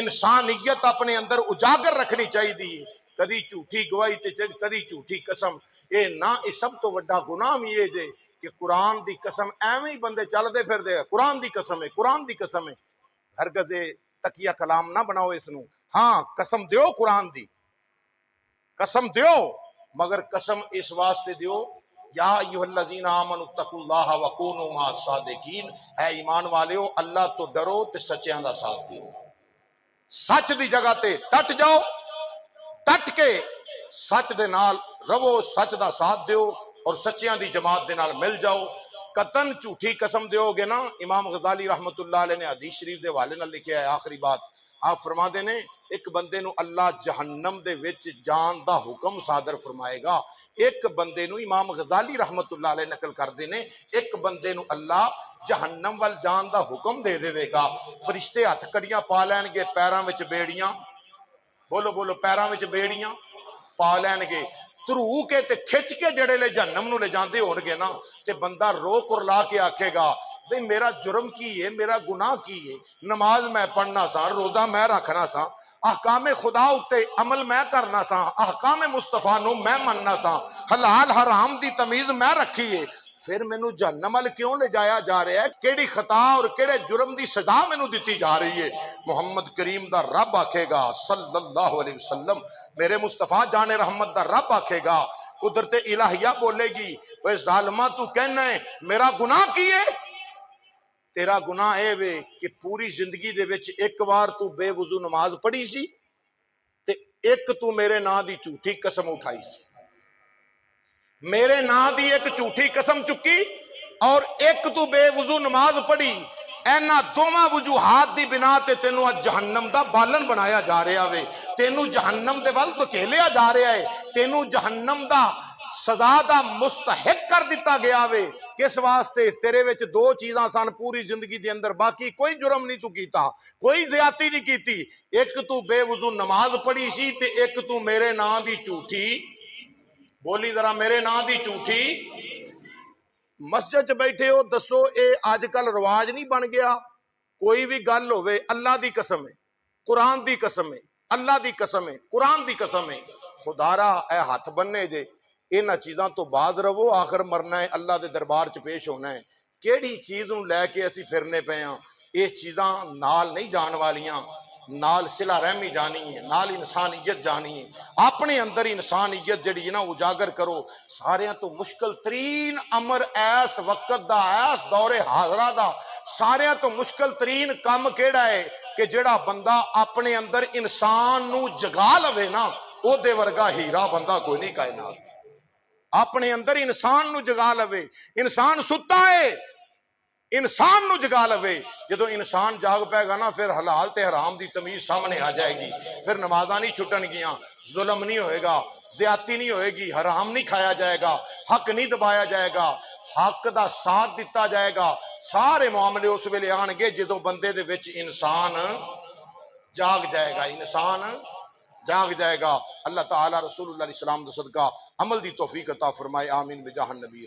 انسانیت اپنے اندر اجاگر رکھنی چاہیے. کدی جھوٹی گواہی تے کدی جھوٹی قسم. یہ سب تو وڈا گناہ بھی یہ جے کہ قرآن دی قسم ایویں ہی بندے چلتے پھر دے. قرآن دی قسم ہے، قرآن دی قسم ہے. ہرگز تکیہ کلام نہ بناؤ اس نو. ہاں قسم دیو قرآن دی، قسم دیو، مگر قسم اس واسطے دیو یا ایھا الذین آمنوا اتقوا اللہ وکونوا مع الصادقین. اے ایمان والےو اللہ تو ڈرو تے سچیاں دا ساتھ دیو. سچ دی جگہ تے ڈٹ جاؤ، ڈٹ کے سچ دے نال رو، سچ دا ساتھ دیو اور سچیاں دی جماعت دے نال مل جاؤ. قطن جھوٹی قسم دیو گے نا. امام غزالی رحمت اللہ علیہ نے حدیث شریف دے حوالے نال لکھیا ہے آخری بات. آپ فرما دے نے ایک بندے نو اللہ جہنم دے وچ جان دا حکم صادر فرمائے گا. ایک بندے نو امام غزالی رحمت اللہ علیہ نقل کر دے نے ایک بندے نو اللہ جہنم وال جان دا حکم دے دے گا. فرشتے ہاتھ کڑیاں پا لین گے، پیراں وچ بیڑیاں، بولو بولو، پیراں وچ بیڑیاں پا لین گے. ترو کے تے کھچ کے جڑے لے جہنم نو لے جاندے ہون گے نا تے بندہ رو کرلا کے آکھے گا بھئی میرا جرم کی ہے، میرا گناہ کی ہے. نماز میں پڑھنا سا، روزہ میں رکھنا سا، احکام خدا اتے عمل میں کرنا سا، احکام مصطفیٰ نو میں مننا سا، حلال حرام دی تمیز میں رکھی ہے. پھر مینو جہنم ال کیوں لے جایا جا رہا ہے؟ کیڑی خطا اور کیڑے جرم دی سزا مینو دیتی جا رہی ہے؟ محمد کریم دا رب آکھے گا صلی اللہ علیہ وسلم، میرے مصطفیٰ جان رحمت دا رب آکھے گا، قدرت الہیہ بولے گی اے ظالمہ تو کہنا ہے میرا گناہ کیے؟ تیرا گناہ اے وے کہ پوری زندگی دے وچ ایک وار تو بے وضو نماز پڑھی سی تے ایک تو میرے نا دی جھوٹی قسم اٹھائی سی. میرے نا دی ایک جھوٹی قسم چکی اور ایک تو بے وضو نماز پڑھی. اینا دوواں وجوہات دی بنا تے تینوں جہنم دا بالن بنایا جا رہا وے. تینوں جہنم دے ول دھکیلیا جا رہا ہے. تینوں جہنم دا سزا دا مستحق کر دیتا گیا وے. کس واسطے؟ تیرے وچ دو چیزاں سن پوری زندگی دے اندر، باقی کوئی جرم نہیں تو کیتا، کوئی زیادتی نہیں کیتی. ایک تو بے وضو نماز پڑھی سی تے ایک تو میرے نا دی جھوٹی، بولی ذرا، میرے نا دی جھوٹی. مسجد بیٹھے ہو، دسو اے آج کل رواج نہیں بن گیا؟ کوئی بھی گل ہوئے اللہ دی قسم ہے، قرآن دی قسم ہے، اللہ دی قسم ہے، قرآن دی قسم ہے، خدارا اے ہاتھ بننے جے انہاں چیزاں تو بعد رہو. آخر مرنا ہے، اللہ دے دربار چ پیش ہونا ہے. کیڑی چیز نو لے کے اسی پھرنے پے ہاں؟ یہ چیزاں نال نہیں جان والیاں. نال صلہ رحمی جانی ہے، نال انسانیت جانی ہے. اپنے اندر انسانیت جڑی ہے نا اجاگر کرو. ساریاں تو مشکل ترین امر ایس وقت دا، ایس دور حاضرہ دا ساریاں تو مشکل ترین کام کیڑا ہے کہ جڑا بندہ اپنے اندر انسان نو جگا لوے نا، او دے ورگا ہیرا بندہ کوئی نہیں کائنات. اپنے اندر انسان نو جگا لوے. انسان ستا ہے، انسان نو جگا لوے. جدو انسان جاگ پائے گا نا پھر حلال تے حرام دی تمیز سامنے آ جائے گی. پھر نمازاں نہیں چھٹن گیاں، ظلم نہیں ہوئے گا، زیادتی نہیں ہوئے گی، حرام نہیں کھایا جائے گا، حق نہیں دبایا جائے گا، حق دا ساتھ دیتا جائے گا. سارے معاملے اس ویلے آن گے جدو بندے دے وچ انسان جاگ جائے گا. انسان جاگ جائے گا. اللہ تعالی رسول اللہ علیہ السلام دا صدقہ عمل دی توفیق عطا فرمائے. آمین بجاہ النبی.